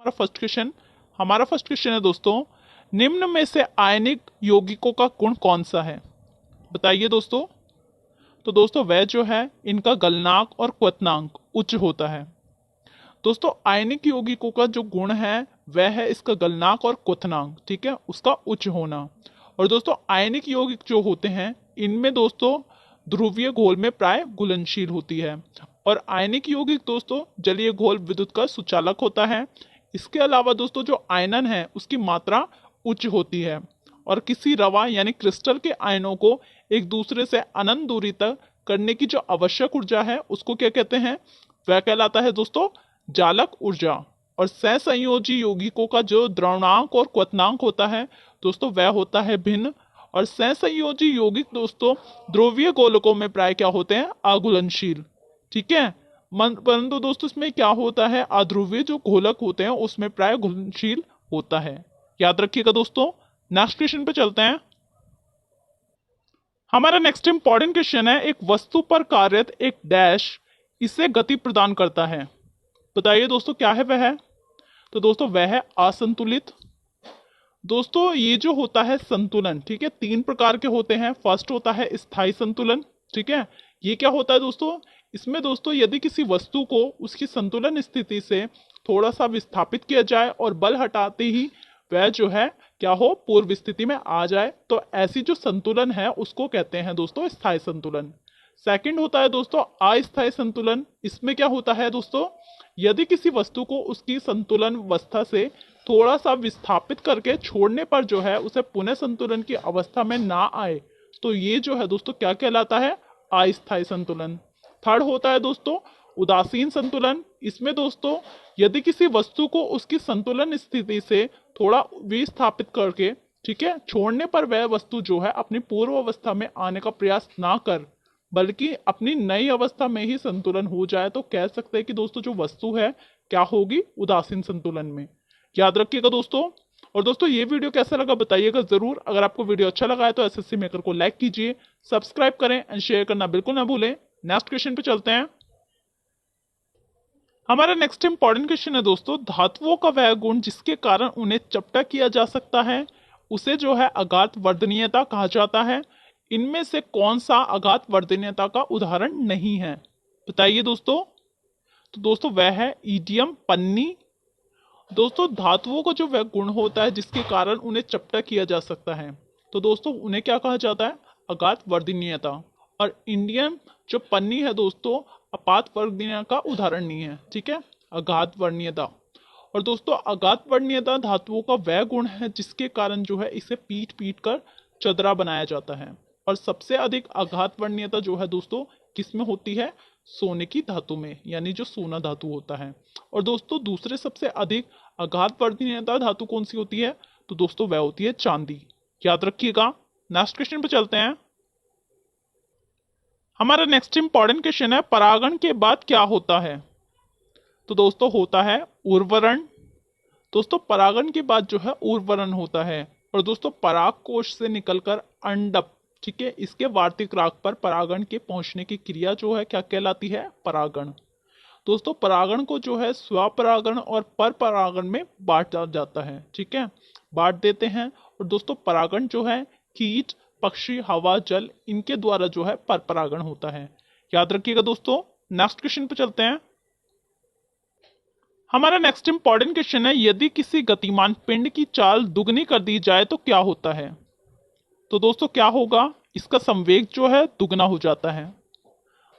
हमारा first question है दोस्तों, निम्न में से आयनिक यौगिकों का गुण कौन सा है? बताइए दोस्तों। तो दोस्तों वह जो है इनका गलनांक और क्वथनांक उच्च होता है। दोस्तों आयनिक यौगिकों का जो गुण है वह है इसका गलनांक और क्वथनांक, ठीक है, उसका उच्च होना। और दोस्तों आयनिक यौगिक जो होते हैं इनमें दोस्तों ध्रुवीय घोल में प्राय घुलनशील होती है। और आयनिक यौगिक दोस्तों जलीय घोल विद्युत का सुचालक होता है। इसके अलावा दोस्तों जो आयनन है उसकी मात्रा उच्च होती है। और किसी रवा यानी क्रिस्टल के आयनों को एक दूसरे से अनंत दूरी तक करने की जो आवश्यक ऊर्जा है उसको क्या कहते हैं? वह कहलाता है दोस्तों जालक ऊर्जा। और सहसंयोजी यौगिकों का जो द्रवणांक और क्वथनांक होता है दोस्तों वह होता है भिन्न। और सहसंयोजी यौगिक दोस्तों ध्रुवीय गोलकों में प्राय क्या होते हैं? अघुलनशील, ठीक है। परंतु दोस्तों इसमें क्या होता है, अध्रुवीय जो घोलक होते हैं उसमें प्राय घुलनशील होता है। याद रखिएगा दोस्तों। नेक्स्ट क्वेश्चन पे चलते हैं। हमारा नेक्स्ट इंपॉर्टेंट क्वेश्चन है, एक वस्तु पर कार्यरत एक डैश इसे गति प्रदान करता है। बताइए दोस्तों क्या है वह? तो दोस्तों वह है असंतुलित। दोस्तों ये जो होता है संतुलन, ठीक है, तीन प्रकार के होते हैं। फर्स्ट होता है स्थायी संतुलन, ठीक है। ये क्या होता है दोस्तों? इसमें दोस्तों यदि किसी वस्तु को उसकी संतुलन स्थिति से थोड़ा सा विस्थापित किया जाए और बल हटाते ही वह जो है क्या हो, पूर्व स्थिति में आ जाए, तो ऐसी जो संतुलन है उसको कहते हैं दोस्तों स्थायी संतुलन। सेकंड होता है दोस्तों अस्थायी संतुलन। इसमें क्या होता है दोस्तों, यदि किसी वस्तु को उसकी संतुलन अवस्था से थोड़ा सा विस्थापित करके छोड़ने पर जो है उसे पुनः संतुलन की अवस्था में ना आए, तो ये जो है दोस्तों क्या कहलाता है? अस्थायी संतुलन। थर्ड होता है दोस्तों उदासीन संतुलन। इसमें दोस्तों यदि किसी वस्तु को उसकी संतुलन स्थिति से थोड़ा विस्थापित करके, ठीक है, छोड़ने पर वह वस्तु जो है अपनी पूर्व अवस्था में आने का प्रयास ना कर बल्कि अपनी नई अवस्था में ही संतुलन हो जाए, तो कह सकते हैं कि दोस्तों जो वस्तु है क्या होगी? उदासीन संतुलन में। याद रखिएगा दोस्तों। और दोस्तों ये वीडियो कैसा लगा बताइएगा जरूर। अगर आपको वीडियो अच्छा लगा है तो एसएससी मेकर को लाइक कीजिए, सब्सक्राइब करें एंड शेयर करना बिल्कुल ना भूलें। नेक्स्ट क्वेश्चन पे चलते हैं। हमारा नेक्स्ट इंपॉर्टेंट क्वेश्चन है दोस्तों, धातुओं का वह गुण जिसके कारण उन्हें चपटा किया जा सकता है उसे जो है अघात वर्धनीयता कहा जाता है। इनमें से कौन सा अघात वर्धनीयता का उदाहरण नहीं है? बताइए दोस्तों। तो दोस्तों वह है ईडियम पन्नी। दोस्तों धातुओं का जो वह गुण होता है जिसके कारण उन्हें चपटा किया जा सकता है, तो दोस्तों उन्हें क्या कहा जाता है? अघात वर्धनीयता। और इंडियम जो पन्नी है दोस्तों अपात वर्णनीयता का उदाहरण नहीं है, ठीक है, अघात वर्णनीयता। और दोस्तों अघात वर्णनीयता धातुओं का वह गुण है जिसके कारण जो है इसे पीट पीट कर चदरा बनाया जाता है। और सबसे अधिक आघात वर्णनीयता जो है दोस्तों किसमें होती है? सोने की धातु में, यानी जो सोना धातु होता है। और दोस्तों दूसरे सबसे अधिक आघात वर्णनीयता धातु कौन सी होती है? तो दोस्तों वह होती है चांदी। याद रखिएगा। नेक्स्ट क्वेश्चन पे चलते हैं। हमारा नेक्स्ट इंपॉर्टेंट क्वेश्चन है, परागण के बाद क्या होता है? तो दोस्तों होता है उर्वरण। दोस्तों परागण के बाद जो है उर्वरण होता है। और दोस्तों पराग कोश से निकलकर अंडप, ठीक है, इसके वार्तिक राग पर परागण के पहुंचने की क्रिया जो है क्या कहलाती है? परागण। दोस्तों परागण को जो है स्वपरागण और पर परागण में बांटा जाता है, ठीक है, बांट देते हैं। और दोस्तों परागण जो है कीट, पक्षी, हवा, जल इनके द्वारा जो है पर परागण होता है। याद रखिएगा दोस्तों। नेक्स्ट क्वेश्चन पे चलते हैं। हमारा नेक्स्ट इंपॉर्टेंट क्वेश्चन है, यदि किसी गतिमान पिंड की चाल दुगनी कर दी जाए तो क्या होता है? तो दोस्तों क्या होगा? इसका संवेग जो है दुगना हो जाता है।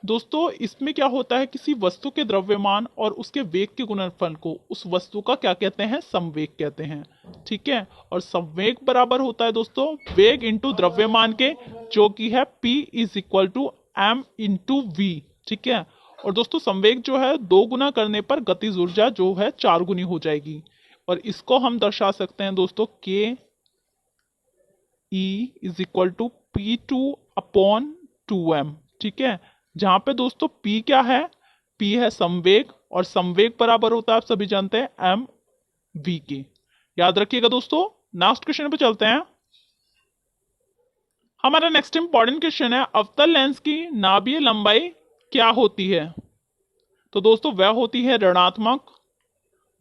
दोस्तों इसमें क्या होता है, किसी वस्तु के द्रव्यमान और उसके वेग के गुणनफल को उस वस्तु का क्या कहते हैं? संवेग कहते हैं, ठीक है। और संवेग बराबर होता है दोस्तों वेग इंटू द्रव्यमान के, जो कि है P is equal to M into V, ठीक है। और दोस्तों संवेग जो है 2 गुना करने पर गतिज ऊर्जा जो है 4 गुनी हो जाएगी। और इसको हम दर्शा सकते हैं दोस्तों K E is equal to P2 upon 2M, ठीक है, जहां पे दोस्तों P क्या है? P है संवेग, और संवेग बराबर होता है आप सभी जानते हैं M V के। याद रखिएगा दोस्तों। नेक्स्ट क्वेश्चन पे चलते हैं। हमारा नेक्स्ट इंपॉर्टेंट क्वेश्चन है, अवतल लेंस की नाभीय लंबाई क्या होती है? तो दोस्तों वह होती है ऋणात्मक।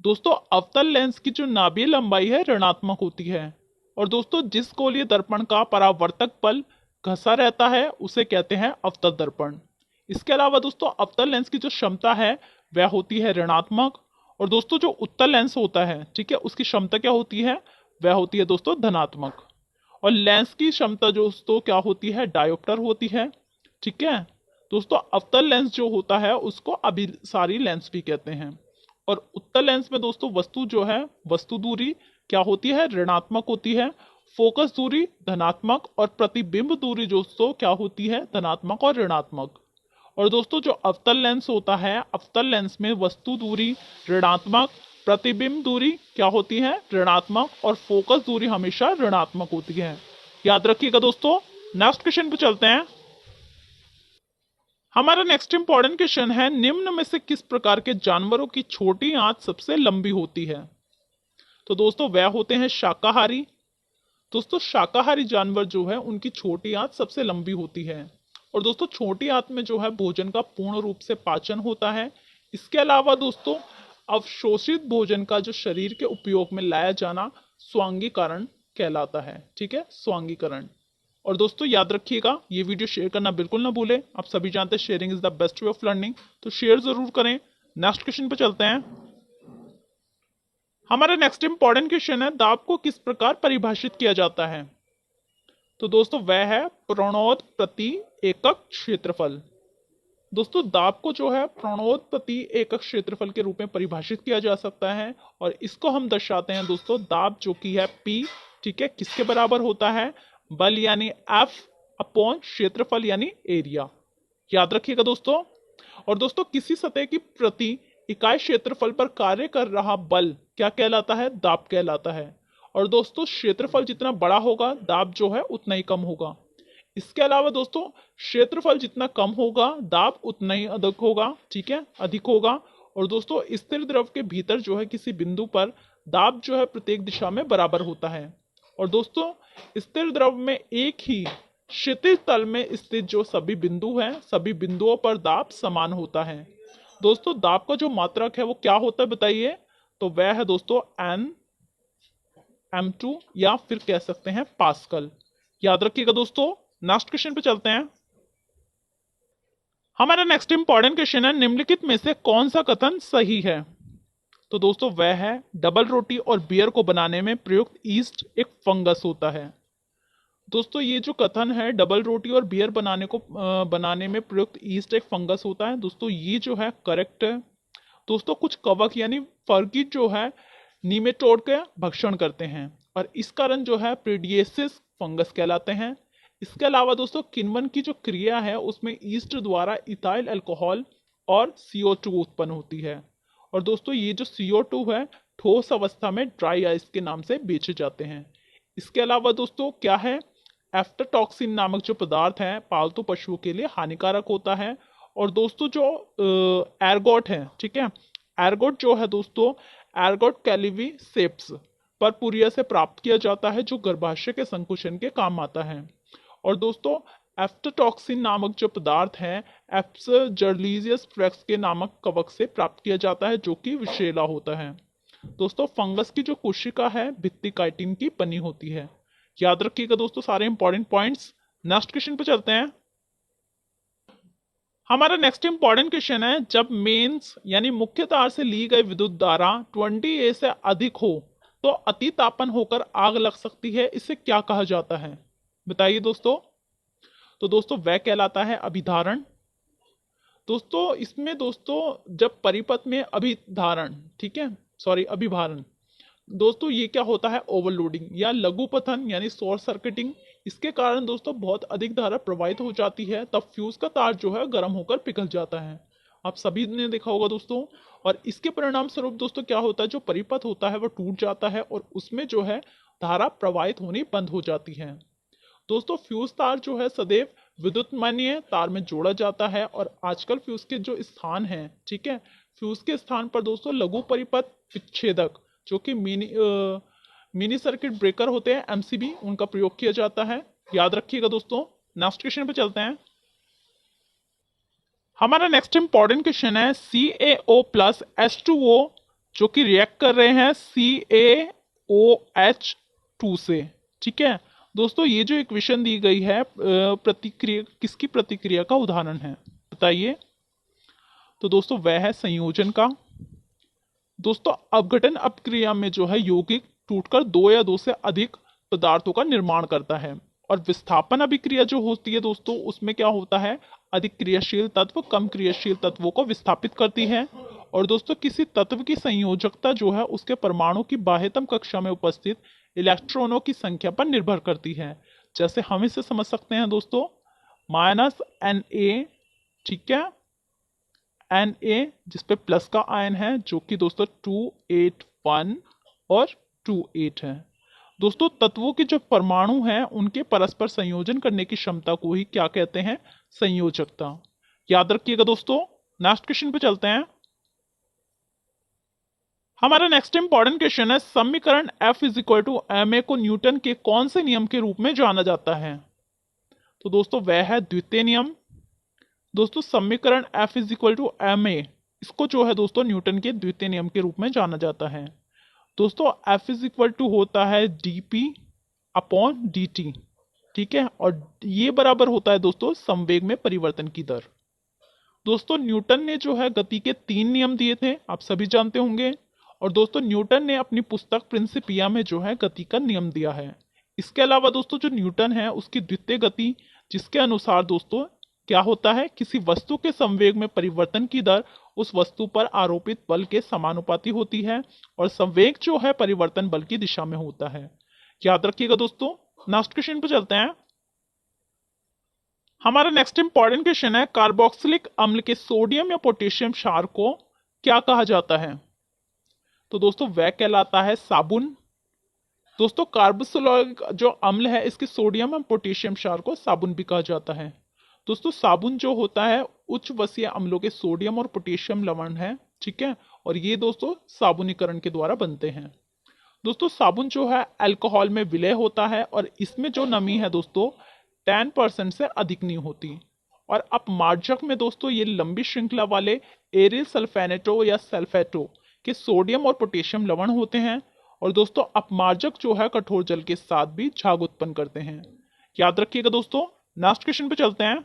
दोस्तों अवतल लेंस की जो नाभीय लंबाई है ऋणात्मक होती है। और दोस्तों जिस गोलीय दर्पण का परावर्तक पल घसा रहता है उसे कहते हैं अवतल दर्पण। इसके अलावा दोस्तों अवतल लेंस की जो क्षमता है वह होती है ऋणात्मक। और दोस्तों जो उत्तल लेंस होता है, ठीक है, उसकी क्षमता क्या होती है, वह होती है दोस्तों धनात्मक। और लेंस की क्षमता दोस्तों क्या होती है, डायोप्टर होती है। ठीक है दोस्तों, अवतल लेंस जो होता है उसको अभिसारी लेंस भी कहते हैं। और उत्तल लेंस में दोस्तों वस्तु जो है, वस्तु दूरी क्या होती है, ऋणात्मक होती है। फोकस दूरी धनात्मक और प्रतिबिंब दूरी दोस्तों क्या होती है, धनात्मक और ऋणात्मक। और दोस्तों जो अवतल लेंस होता है, अवतल लेंस में वस्तु दूरी ऋणात्मक, प्रतिबिंब दूरी क्या होती है, ऋणात्मक, और फोकस दूरी हमेशा ऋणात्मक होती है। याद रखिएगा दोस्तों। नेक्स्ट क्वेश्चन पे चलते हैं। हमारा नेक्स्ट इंपॉर्टेंट क्वेश्चन है, निम्न में से किस प्रकार के जानवरों की छोटी आंत सबसे लंबी होती है। तो दोस्तों वह होते हैं शाकाहारी। दोस्तों शाकाहारी जानवर जो है उनकी छोटी आंत सबसे लंबी होती है। और दोस्तों छोटी आंत में जो है भोजन का पूर्ण रूप से पाचन होता है। इसके अलावा दोस्तों अवशोषित भोजन का जो शरीर के उपयोग में लाया जाना स्वांगीकरण कहलाता है। ठीक है, स्वांगीकरण। और दोस्तों याद रखिएगा, ये वीडियो शेयर करना बिल्कुल ना भूलें। आप सभी जानते हैं sharing is the best way of learning, तो शेयर जरूर करें। नेक्स्ट क्वेश्चन पे चलते हैं। हमारा नेक्स्ट इंपॉर्टेंट क्वेश्चन है, दाब को किस प्रकार परिभाषित किया जाता है। तो दोस्तों वह है प्रणोद प्रति एकक क्षेत्रफल। दोस्तों दाब को जो है प्रणोद प्रति एकक क्षेत्रफल के रूप में परिभाषित किया जा सकता है। और इसको हम दर्शाते हैं दोस्तों, दाब जो कि है P, ठीक है, किसके बराबर होता है, बल यानी F अपॉन क्षेत्रफल यानी एरिया। याद रखिएगा दोस्तों। और दोस्तों किसी सतह की प्रति इकाई क्षेत्रफल पर कार्य कर रहा बल क्या कहलाता है, दाब कहलाता है। और दोस्तों क्षेत्रफल जितना बड़ा होगा दाब जो है उतना ही कम होगा। इसके अलावा दोस्तों क्षेत्रफल जितना कम होगा दाब उतना ही अधिक होगा। ठीक है, अधिक होगा। और दोस्तों स्थिर द्रव के भीतर जो है किसी बिंदु पर दाब जो है प्रत्येक दिशा में बराबर होता है। और दोस्तों स्थिर द्रव में एक ही क्षैतिज तल में स्थित जो सभी बिंदु हैं, सभी बिंदुओं पर दाब समान होता है। दोस्तों दाब का जो मात्रक है वो क्या होता है बताइए। तो वह है दोस्तों N M2 या फिर कह सकते हैं पास्कल। याद रखिएगा दोस्तों। नेक्स्ट क्वेश्चन पे चलते हैं। हमारा नेक्स्ट इंपॉर्टेंट क्वेश्चन है, निम्नलिखित में से कौन सा कथन सही है। तो दोस्तों वह है डबल रोटी और बियर को बनाने में प्रयुक्त ईस्ट एक फंगस होता है। दोस्तों ये जो कथन है डबल रोटी और बियर बनाने में प्रयुक्त ईस्ट एक फंगस होता है, दोस्तों ये जो है करेक्ट है। दोस्तों कुछ कवक यानी फर्गी जो है नीमेटोड का भक्षण करते हैं और इस कारण जो है प्रीडिएसिस फंगस कहलाते हैं। इसके अलावा दोस्तों किण्वन की जो क्रिया है उसमें ईस्ट द्वारा इथाइल अल्कोहल और CO2 उत्पन्न होती है। और दोस्तों ये जो CO2 है ठोस अवस्था में ड्राई आइस के नाम से बेचे जाते हैं। इसके अलावा दोस्तों क्या है, एफ्टोटॉक्सिन नामक जो पदार्थ है पालतू पशुओं के लिए हानिकारक होता है। और दोस्तों जो एर्गोट है, ठीक है, एर्गोट जो है दोस्तों एर्गोट कैलिवी सेप्स परपुरिया से प्राप्त किया जाता है जो गर्भाशय के संकुचन के काम आता है। और दोस्तों एफ्टोटॉक्सिन नामक जो पदार्थ है एप्सजर्लीजियस फ्लेक्स के नामक कवक से प्राप्त किया जाता है जो कि विषैला होता है। दोस्तों फंगस की जो कोशिका है भित्ति काइटिन की बनी होती है। याद रखिएगा दोस्तों सारे इंपॉर्टेंट पॉइंट्स। नेक्स्ट क्वेश्चन पे चलते हैं। हमारा नेक्स्ट इंपॉर्टेंट क्वेश्चन है, जब मेंस यानी मुख्य तार से ली गई विद्युत धारा 20A से अधिक हो तो अति तापन होकर आग लग सकती है, इसे क्या कहा जाता है बताइए दोस्तों। तो दोस्तों वह कहलाता है अभिधारण। दोस्तों इसमें दोस्तों जब परिपथ में अभिधारण, ठीक है, सॉरी अभिभारण, दोस्तों ये क्या होता है, ओवरलोडिंग या लघुपथन यानी शॉर्ट सर्किटिंग। इसके कारण दोस्तों बहुत अधिक धारा प्रवाहित हो जाती है, तब फ्यूज का तार जो है गर्म होकर पिघल जाता है। आप सभी ने देखा होगा दोस्तों। और इसके परिणाम स्वरूप दोस्तों क्या होता है, जो परिपथ होता है वो टूट जाता है और उसमें जो है धारा प्रवाहित होनी बंद हो जाती है। दोस्तों फ्यूज तार जो है सदैव विद्युतमानीय तार में जोड़ा जाता है। और आजकल फ्यूज के जो स्थान है, ठीक है, फ्यूज के स्थान पर दोस्तों लघु परिपथ विच्छेदक जो कि मिनी सर्किट ब्रेकर होते हैं MCB, उनका प्रयोग किया जाता है। याद रखिएगा दोस्तों। नेक्स्ट क्वेश्चन पे चलते हैं। हमारा नेक्स्ट इंपॉर्टेंट क्वेश्चन है, CaO+ H2O जो कि रिएक्ट कर रहे हैं CaOH2 से। ठीक है दोस्तों, ये जो इक्वेशन दी गई है प्रतिक्रिया किसकी प्रतिक्रिया का उदाहरण है बताइए। तो दोस्तों वह है संयोजन का। दोस्तों अपघटन अपक्रिया में जो है यौगिक टूटकर दो या दो से अधिक पदार्थों का निर्माण करता है। और विस्थापन अभिक्रिया जो होती है दोस्तों, उसमें क्या होता है, अधिक क्रियाशील तत्व कम क्रियाशील तत्वों को विस्थापित करती है। और दोस्तों किसी तत्व की संयोजकता जो है उसके परमाणु की बाह्यतम कक्षा में उपस्थित इलेक्ट्रॉनों की संख्या पर निर्भर करती है। जैसे हम इसे समझ सकते हैं दोस्तों, -Na, ठीक है, Na जिसपे प्लस का आयन है जो कि दोस्तों 281 और 28 है। दोस्तों तत्वों के जो परमाणु हैं उनके परस्पर संयोजन करने की क्षमता को ही क्या कहते हैं, संयोजकता। याद रखिएगा दोस्तों। नेक्स्ट क्वेश्चन पे चलते हैं। हमारा नेक्स्ट इंपॉर्टेंट क्वेश्चन है, समीकरण F = ma को न्यूटन के कौन से नियम के रूप में जाना जाता है। तो दोस्तों वह है द्वितीय नियम। दोस्तों समीकरण F = ma, इसको जो है दोस्तों न्यूटन के द्वितीय नियम के रूप में जाना जाता है। दोस्तों F = होता है dp/dt, ठीक है, और ये बराबर होता है दोस्तों संवेग में परिवर्तन की दर। दोस्तों न्यूटन ने जो है गति के 3 नियम दिए थे, आप सभी जानते होंगे। और दोस्तों न्यूटन ने अपनी पुस्तक प्रिंसिपिया में जो है गति का नियम दिया है। इसके अलावा दोस्तों जो न्यूटन है उसकी द्वितीय गति, जिसके अनुसार दोस्तों क्या होता है, किसी वस्तु के संवेग में परिवर्तन की दर उस वस्तु पर आरोपित बल के समानुपाती होती है और संवेग जो है परिवर्तन बल की दिशा में होता है। याद रखिएगा दोस्तों। नेक्स्ट क्वेश्चन पर चलते हैं। हमारा नेक्स्ट इंपॉर्टेंट क्वेश्चन है, कार्बोक्सिलिक अम्ल के सोडियम या पोटेशियम क्षार को क्या कहा जाता है। तो दोस्तों वह कहलाता है साबुन। दोस्तों कार्बोक्सिलिक जो अम्ल है इसके सोडियम और पोटेशियम क्षार को साबुन भी कहा जाता है। दोस्तों साबुन जो होता है उच्च वसीय अम्लों के सोडियम और पोटेशियम लवण है, ठीक है, और ये दोस्तों साबुनीकरण के द्वारा बनते हैं। दोस्तों साबुन जो है अल्कोहल में विलय होता है और इसमें जो नमी है दोस्तों 10% से अधिक नहीं होती। और अपमार्जक में दोस्तों ये लंबी श्रृंखला वाले एरिल सल्फेनेटो या सल्फेटो के सोडियम और पोटेशियम लवण होते हैं। और दोस्तों अपमार्जक जो है कठोर जल के साथ भी झाग उत्पन्न करते हैं। याद रखिएगा दोस्तों। नेक्स्ट क्वेश्चन पे चलते हैं।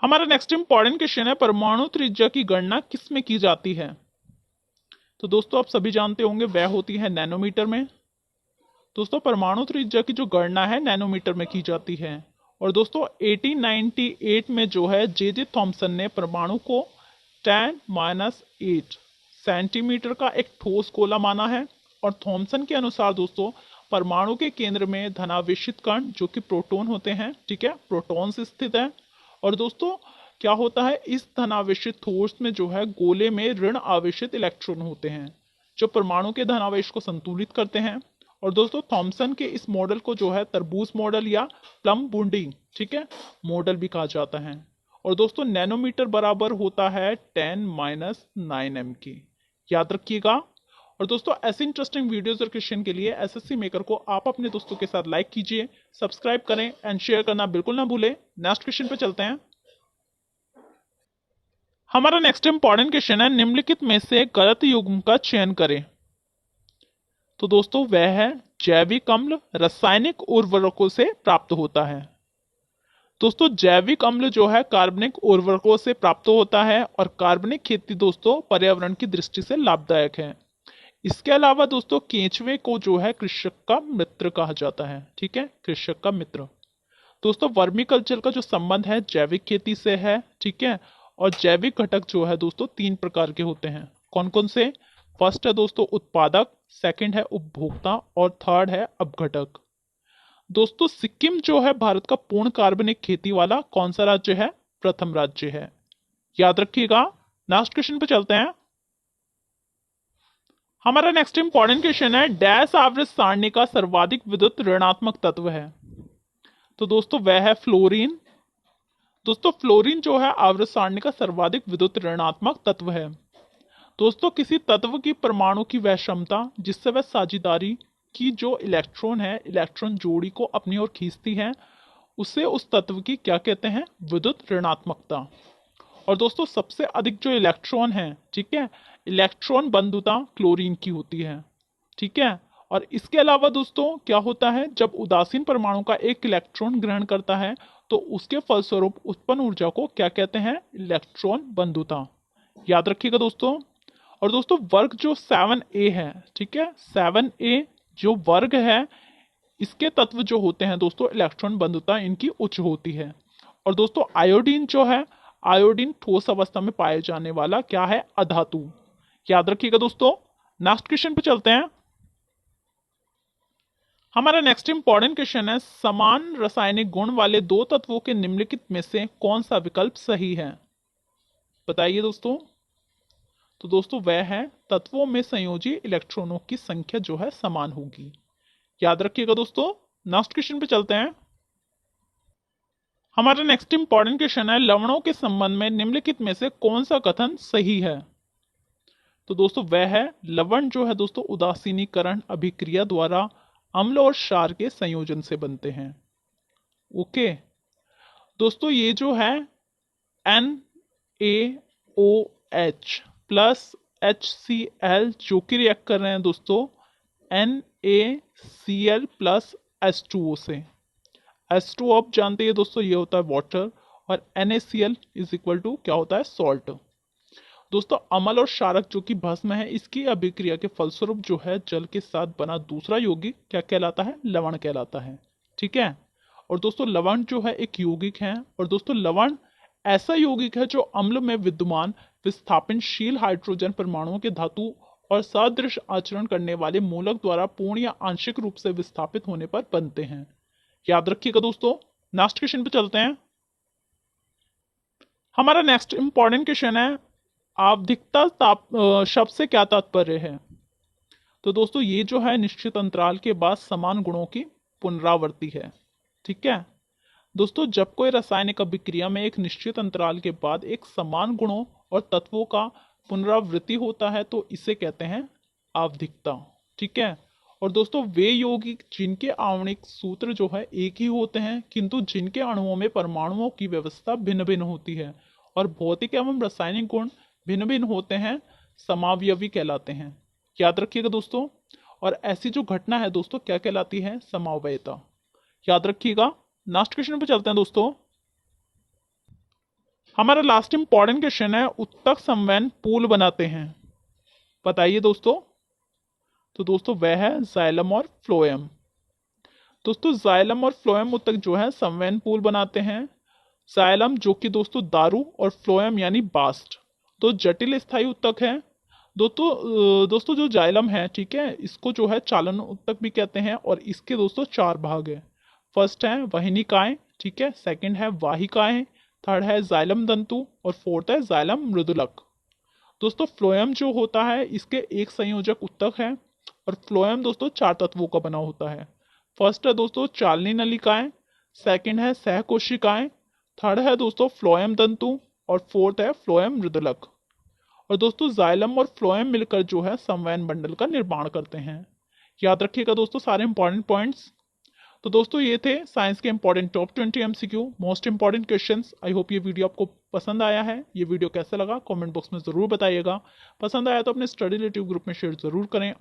हमारा नेक्स्ट इंपॉर्टेंट क्वेश्चन है, परमाणु त्रिज्या की गणना किस में की जाती है। तो दोस्तों आप सभी जानते होंगे वह होती है नैनोमीटर में। दोस्तों परमाणु त्रिज्या की जो गणना है नैनोमीटर में की जाती है। और दोस्तों 1898 में जो है जे थॉमसन ने परमाणु को 10-8 सेंटीमीटर का एक ठोस गोला माना है। और थॉमसन के अनुसार दोस्तों परमाणु के केंद्र में धनावेशित कण जो कि प्रोटॉन होते हैं, ठीक है, प्रोटॉन्स स्थित है। और दोस्तों क्या होता है, इस धनावेशित ठोस में जो है गोले में ऋण आवेशित इलेक्ट्रॉन होते हैं जो परमाणु के धनावेश को संतुलित करते हैं। और दोस्तों थॉमसन के इस मॉडल को जो है तरबूज मॉडल या प्लम बूंदी, ठीक है, मॉडल भी कहा जाता है। और दोस्तों नैनोमीटर बराबर होता है 10-9 m की। याद रखिएगा। और दोस्तों ऐसे इंटरेस्टिंग वीडियोस और क्वेश्चन के लिए एसएससी मेकर को आप अपने दोस्तों के साथ लाइक कीजिए, सब्सक्राइब करें एंड शेयर करना बिल्कुल ना भूलें। नेक्स्ट क्वेश्चन पे चलते हैं। हमारा नेक्स्ट इंपॉर्टेंट क्वेश्चन है, निम्नलिखित में से गलत युग्म का चयन करें। तो दोस्तों वह है जैविक अम्ल रासायनिक उर्वरकों से प्राप्त होता है। दोस्तों जैविक अम्ल जो है कार्बनिक उर्वरकों से प्राप्त होता है और कार्बनिक खेती दोस्तों पर्यावरण की दृष्टि से लाभदायक है। इसके अलावा दोस्तों केंचुए को जो है कृषक का मित्र कहा जाता है, ठीक है, कृषक का मित्र। दोस्तों वर्मी कल्चर का जो संबंध है जैविक खेती से है, ठीक है, और जैविक घटक जो है दोस्तों 3 प्रकार के होते हैं। कौन कौन से? फर्स्ट है दोस्तों उत्पादक, सेकंड है उपभोक्ता और थर्ड है अपघटक। दोस्तों सिक्किम जो है भारत का पूर्ण कार्बनिक खेती वाला कौन सा राज्य है? प्रथम राज्य है। याद रखिएगा। नेक्स्ट क्वेश्चन पे चलते हैं। हमारा नेक्स्ट इंपॉर्टेंट क्वेश्चन है, डैश आवृत सारणी का सर्वाधिक विद्युत ऋणात्मक तत्व है। तो दोस्तों वह है फ्लोरीन। दोस्तों फ्लोरीन जो है आवृत सारणी का सर्वाधिक विद्युत ऋणात्मक तत्व है। दोस्तों किसी तत्व की परमाणु की वह क्षमता जिससे वह साझेदारी की जो इलेक्ट्रॉन है, इलेक्ट्रॉन जोड़ी को अपनी ओर खींचती है, उसे उस तत्व की क्या कहते हैं? विद्युत ऋणात्मकता। और दोस्तों सबसे अधिक जो इलेक्ट्रॉन है, ठीक है, इलेक्ट्रॉन बंधुता क्लोरीन की होती है। ठीक है, और इसके अलावा दोस्तों क्या होता है, जब उदासीन परमाणु का एक इलेक्ट्रॉन ग्रहण करता है तो उसके फलस्वरूप उत्पन्न ऊर्जा को क्या कहते हैं, इलेक्ट्रॉन बंधुता। याद रखिएगा दोस्तों। और दोस्तों वर्ग जो 7A है, ठीक है, 7A जो वर्ग है, इसके तत्व जो होते हैं दोस्तों, इलेक्ट्रॉन बंधुता इनकी उच्च होती है। और दोस्तों आयोडीन जो है, आयोडीन ठोस अवस्था में पाए जाने वाला क्या है, अधातु। याद रखिएगा दोस्तों। नेक्स्ट क्वेश्चन पे चलते हैं। हमारा नेक्स्ट इंपॉर्टेंट क्वेश्चन है, समान रासायनिक गुण वाले दो तत्वों के निम्नलिखित में से कौन सा विकल्प सही है, बताइए दोस्तों। तो दोस्तों वह है, तत्वों में संयोजी इलेक्ट्रॉनों की संख्या जो है समान होगी। याद रखिएगा दोस्तों। नेक्स्ट क्वेश्चन पे चलते हैं। हमारा नेक्स्ट इंपॉर्टेंट क्वेश्चन है, लवणों के संबंध में निम्नलिखित में से कौन सा कथन सही है। तो दोस्तों वह है, लवण जो है दोस्तों उदासीनीकरण अभिक्रिया द्वारा अम्ल और क्षार के संयोजन से बनते हैं। ओके दोस्तों, ये जो है NaOH प्लस HCl जो कि रिएक्ट कर रहे हैं दोस्तों NaCl प्लस H2O से। H2O आप जानते हैं दोस्तों, ये होता है वाटर, और NaCl इज इक्वल टू क्या होता है, सॉल्ट। दोस्तों अम्ल और क्षारक जो कि भस्म है, इसकी अभिक्रिया के फलस्वरूप जो है जल के साथ बना दूसरा यौगिक क्या कहलाता है, लवण कहलाता है। ठीक है, और दोस्तों लवण जो है एक यौगिक है, और दोस्तों लवण ऐसा यौगिक है जो अम्ल में विद्यमान विस्थापनशील हाइड्रोजन परमाणुओं के धातु और सदृश आचरण करने वाले मूलक द्वारा पूर्ण या आंशिक रूप से विस्थापित होने पर बनते हैं। याद रखिएगा दोस्तों। नेक्स्ट क्वेश्चन पे चलते हैं। हमारा नेक्स्ट इंपॉर्टेंट क्वेश्चन है, आवधिकता शब्द से क्या तात्पर्य है। तो दोस्तों ये जो है निश्चित अंतराल के बाद समान गुणों की पुनरावृत्ति है। ठीक है दोस्तों, जब कोई रासायनिक अभिक्रिया में एक निश्चित अंतराल के बाद एक समान गुणों और तत्वों का पुनरावृत्ति होता है तो इसे कहते हैं आवधिकता। ठीक है, और दोस्तों वे यौगिक जिनके आणविक सूत्र जो है एक ही होते हैं किंतु जिनके अणुओं में परमाणुओं की व्यवस्था भिन्न भिन्न होती है और भौतिक एवं रासायनिक गुण भिन्न भिन्न होते हैं, समावयवी कहलाते हैं। याद रखिएगा दोस्तों। और ऐसी जो घटना है दोस्तों क्या कहलाती है, समावयता। याद रखिएगा। नेक्स्ट क्वेश्चन पे चलते हैं दोस्तों। हमारा लास्ट इंपॉर्टेंट क्वेश्चन है, उत्तक संवहन पूल बनाते हैं, बताइए दोस्तों। तो दोस्तों वह है जाइलम और फ्लोएम। दोस्तों जाइलम और फ्लोएम उत्तक जो है संवहन पूल बनाते हैं। जाइलम जो कि दोस्तों दारू और फ्लोएम यानी बास्ट तो जटिल स्थायी उत्तक है। दोस्तों जो जाइलम है, ठीक है, इसको जो है चालन उत्तक भी कहते हैं, और इसके दोस्तों 4 भाग है। फर्स्ट है वहिनिकाएं, ठीक है, सेकंड है वाहिकाएं, थर्ड है जाइलम तंतु, और फोर्थ है जाइलम मृदुलक। दोस्तों फ्लोएम जो होता है इसके एक संयोजक उत्तक है, और फ्लोएम दोस्तों 4 तत्वों का बना होता है। फर्स्ट है दोस्तों चालनी नलिकाएं, सेकंड है सहकोशिकाएं, थर्ड है दोस्तों फ्लोएम तंतु, और फोर्थ है फ्लोएम मृदुलक। और दोस्तों जाइलम और फ्लोएम मिलकर जो है संवहन बंडल का निर्माण करते हैं। याद रखिएगा दोस्तों सारे इंपॉर्टेंट पॉइंट्स। तो दोस्तों ये थे साइंस के important top 20 MCQ most important questions. I hope ये वीडियो आपको पसंद आया है। ये वीडियो कैसा लगा कमेंट बॉक्स में ज़रूर बताइएगा। पसंद आया तो अपने स्टडी रिलेटिव ग्रुप में शेयर ज़रूर करें।